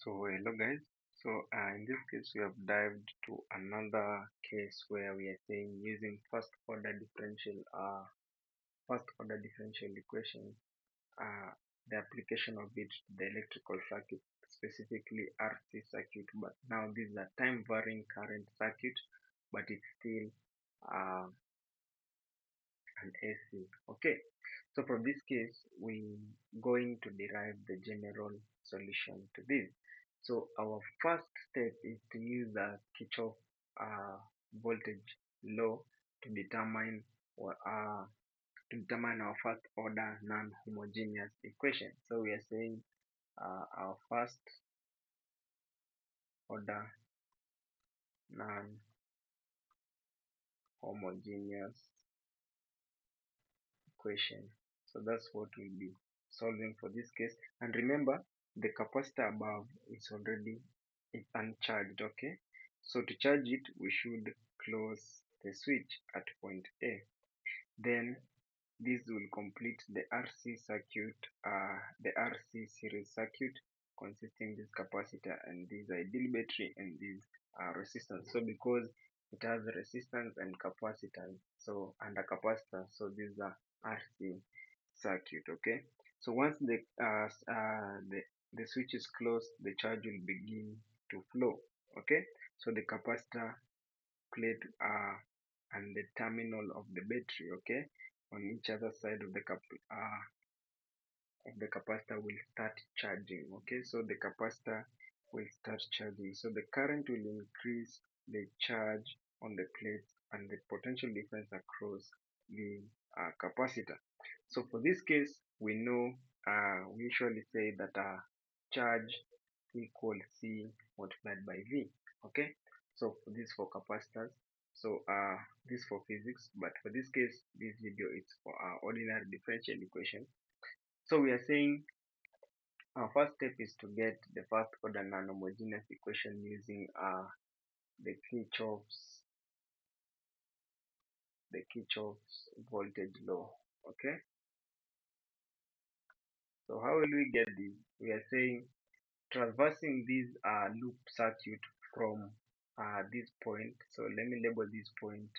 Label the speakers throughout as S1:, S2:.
S1: So hello guys. So in this case we have dived to another case where we are saying using first order differential equation, the application of it to the electrical circuit, specifically RC circuit. But now this is a time varying current circuit, but it's still an AC. Okay. So for this case, we going to derive the general solution to this. So our first step is to use the Kirchhoff voltage law to determine our first order non-homogeneous equation. So we are saying our first order non-homogeneous equation. So that's what we'll be solving for this case. And remember, the capacitor above is already uncharged. Okay, so to charge it, we should close the switch at point A. Then this will complete the RC circuit, the RC series circuit consisting this capacitor and this ideal battery and this resistance. So because it has resistance and capacitance, so and a capacitor, so these are RC circuit. Okay, so once the switch is closed, the charge will begin to flow. Okay, so the capacitor plate and the terminal of the battery, okay, on each other side of the capacitor will start charging. Okay, so the capacitor will start charging, so the current will increase the charge on the plates and the potential difference across the capacitor. So for this case, we know we usually say that charge equals C multiplied by V. Okay, so this for capacitors. So this for physics, but for this case, this video is for our ordinary differential equation. So we are saying our first step is to get the first order non-homogeneous equation using the Kirchhoff's voltage law. Okay, so how will we get this? We are saying traversing this loop circuit from this point. So let me label this point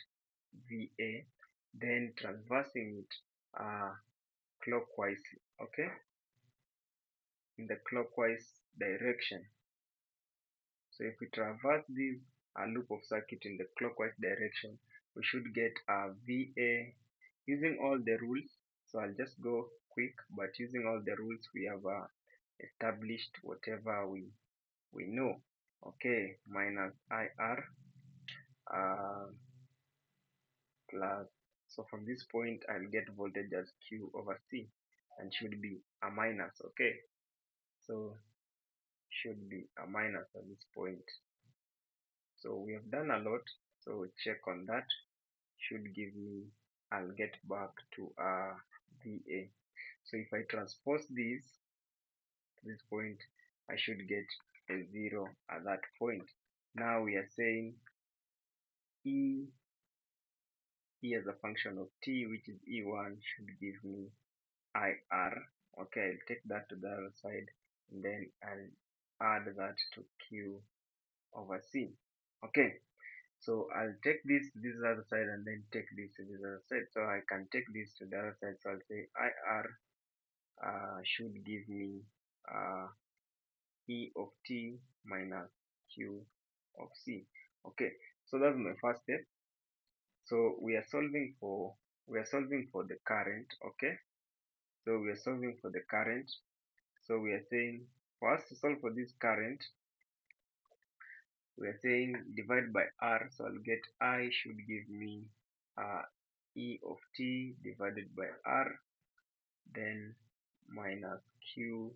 S1: VA, then traversing it clockwise. Okay, in the clockwise direction. So if we traverse this loop of circuit in the clockwise direction, we should get a VA using all the rules. So I'll just go quick, but using all the rules we have established whatever we know. Okay, minus IR plus, so from this point I'll get voltage as Q over C and should be a minus. Okay, so should be a minus at this point. So we have done a lot, so check on that. Should give me, I'll get back to VA. So if I transpose this to this point, I should get a 0 at that point. Now we are saying E as a function of T, which is E1, should give me IR. Okay, I'll take that to the other side and then I'll add that to Q over C. Okay, so I'll take this to this other side and then take this to this other side. So I can take this to the other side. So I'll say IR should give me E of T minus Q of C. Okay, so that's my first step. So we are solving for the current. Okay, so we are solving for the current. So we are saying for us to solve for this current, we are saying divide by R. So I'll get I should give me E of T divided by R, then minus Q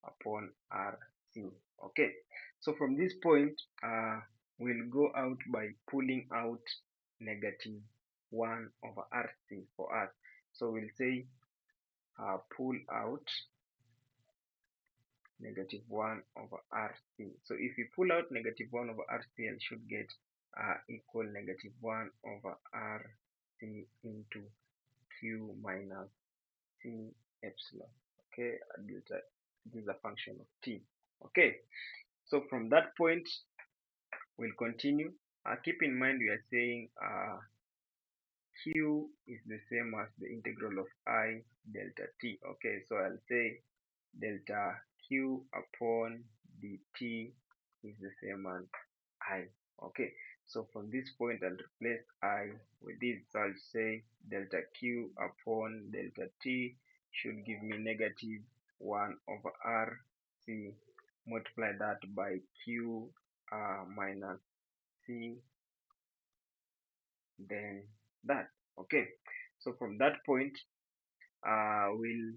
S1: upon RC. Okay, so from this point we'll go out by pulling out negative 1 over RC for us. So we'll say pull out negative 1 over RC. So if we pull out negative 1 over RC, I should get equal negative 1 over RC into Q minus C epsilon. Okay, this is a function of T. Okay, So from that point, we'll continue. Keep in mind we are saying q is the same as the integral of I delta t. Okay, so I'll say delta q upon dt is the same as I. Okay, so from this point I'll replace I with this. So I'll say delta q upon delta t should give me negative 1 over r c. Multiply that by q minus c, then that. Okay, so from that point we'll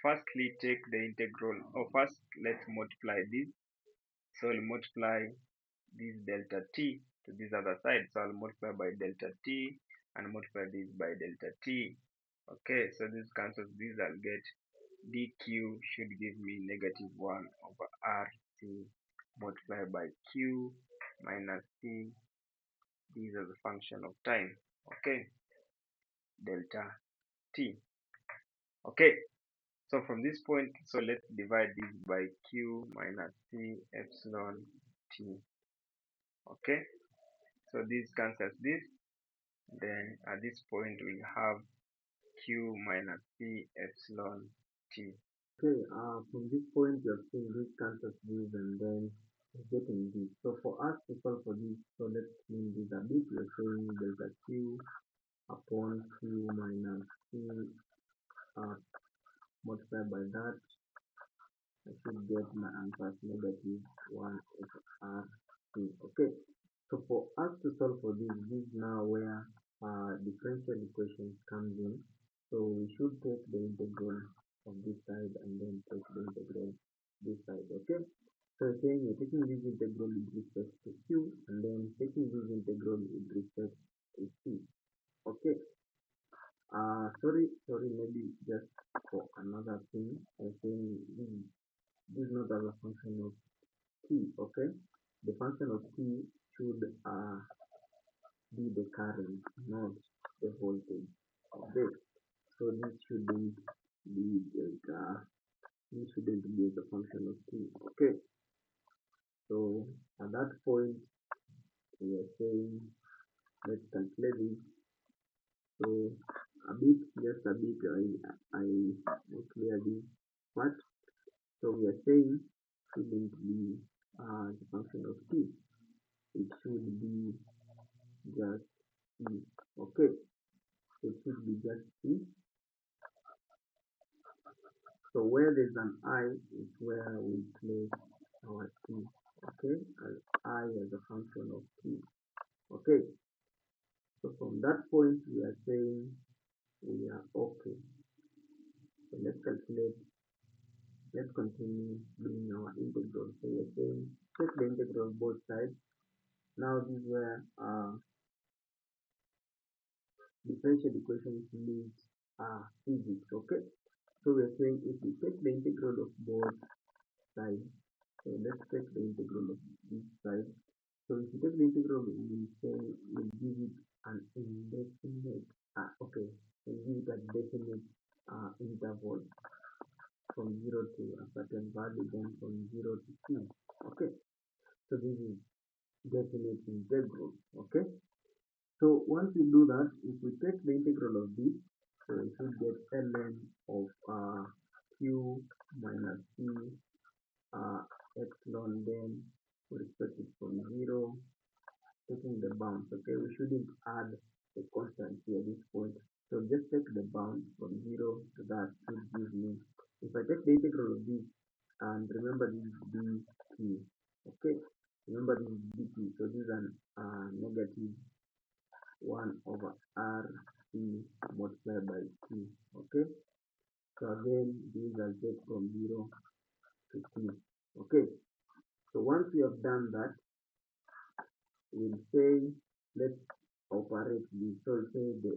S1: firstly take the integral, or first let's multiply this. So we'll multiply this delta t to this other side. So I'll multiply by delta t and multiply this by delta t. Okay, so this cancels this. I'll get dq should give me negative 1 over rc multiplied by q minus c. These are the function of time. Okay, delta t. Okay, so from this point, so let's divide this by q minus c epsilon t. Okay, so this cancels this. Then at this point we have q minus c epsilon t.
S2: Okay, from this point you have seen this cancels this and then getting this. So for us to solve for this, so let's clean this a bit. We're saying delta q upon q minus c multiplied by that. I should get my answer as negative 1 over r c. Okay, so for us to solve for this, this is now where differential equations comes in. So we should take the integral of this side and then take the integral this side. Okay, so saying we're taking this integral with respect to q and then taking this integral with respect to c. Okay, sorry, maybe just for another thing, I think this is not as a function of t. Okay, the function of t should be the current, not the voltage. Okay, so this shouldn't be delta, this shouldn't be as a function of t. Okay, so at that point we are saying let's calculate this. So just a bit, I clear this part. So we are saying shouldn't be the function of t, it should be just t. Okay, it should be just t. So where there's an I is where we place our t. Okay, as I as a function of t. Okay, so from that point we are saying we are okay. So let's calculate, let's continue doing our integral. So we are saying check the integral of both sides. Now this is where differential equations need physics. Okay, so we are saying if we take the integral of both sides, so let's take the integral of this side. So if you take the integral, we say we'll give it an indefinite, okay, we'll give it a definite interval from 0 to a certain value, then from 0 to t. Okay, so this is definite integral. Okay, so once we do that, if we take the integral of this, so we should get ln of q minus c epsilon, then we respect it from 0, taking the bounds. Okay, we shouldn't add a constant here at this point, so just take the bounds from 0 to that should give me, if I take the integral of this, and remember this is dt. Okay, remember this is dt, so this is an negative 1 over r c multiplied by t. Okay, so again this I'll take from 0 to t. Okay, so once we have done that, we'll say let's operate this. So we'll say the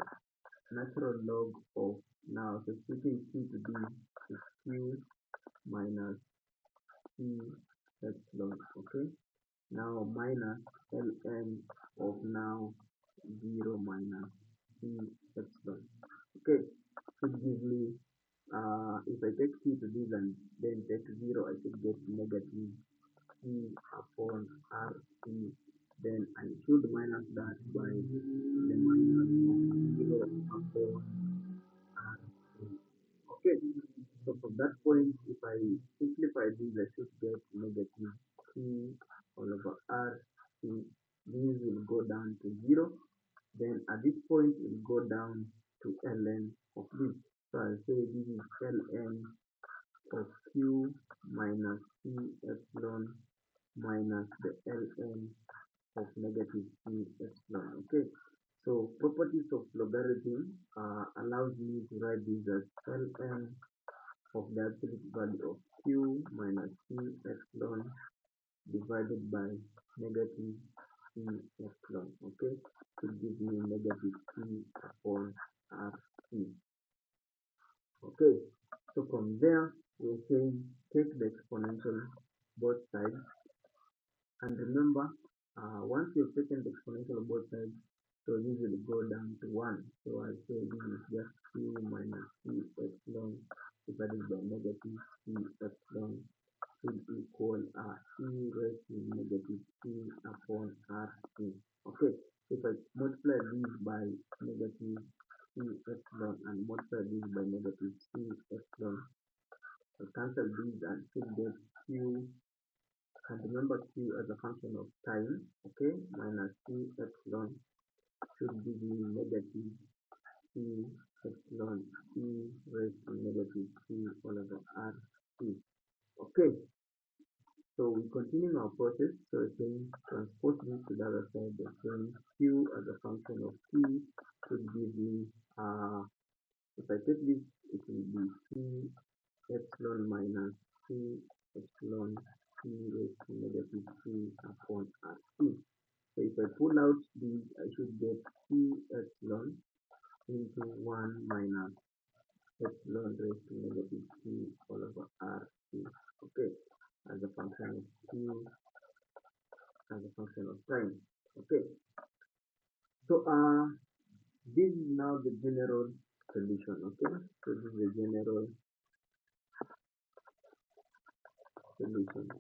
S2: natural log of, now substituting t to b is q minus c epsilon. Okay, now minus ln of now 0 minus c epsilon. Okay, should give me if I take t to this and then take 0, I should get negative P upon RC. Then I should minus that by the minus of 0 upon RC. Okay, so from that point, if I simplify this, I should get negative P all over RC. This will go down to 0. Then at this point, it will go down to ln of this. So I'll say this is ln of Q minus P epsilon minus the ln of negative P epsilon. Okay, so properties of logarithm allows me to write this as ln of the absolute value of Q minus P epsilon divided by negative P epsilon. Okay, to give me negative P upon RC. Okay, so from there we're saying take the exponential both sides, and remember once you've taken the exponential both sides, so this will go down to 1. So I'll say this is just Q minus P epsilon divided by negative P epsilon should equal e raised to negative P upon RC. Okay, if I multiply this by negative P epsilon and multiply this by negative C epsilon, I cancel these and should get Q, and remember Q as a function of time, okay, minus P epsilon should give me negative P epsilon e raised to negative P all over RC. Okay, so we continue our process. So again, transpose this to the other side. The same Q as a function of T should give me, if I take this, it will be P epsilon minus P epsilon T raised to negative P upon RC. So if I pull out these, I should get P epsilon into 1 minus epsilon raised to negative P all over RC. Okay, as a function of Q as a function of time. Okay, so this is now the general solution. Okay, so this is the general solution.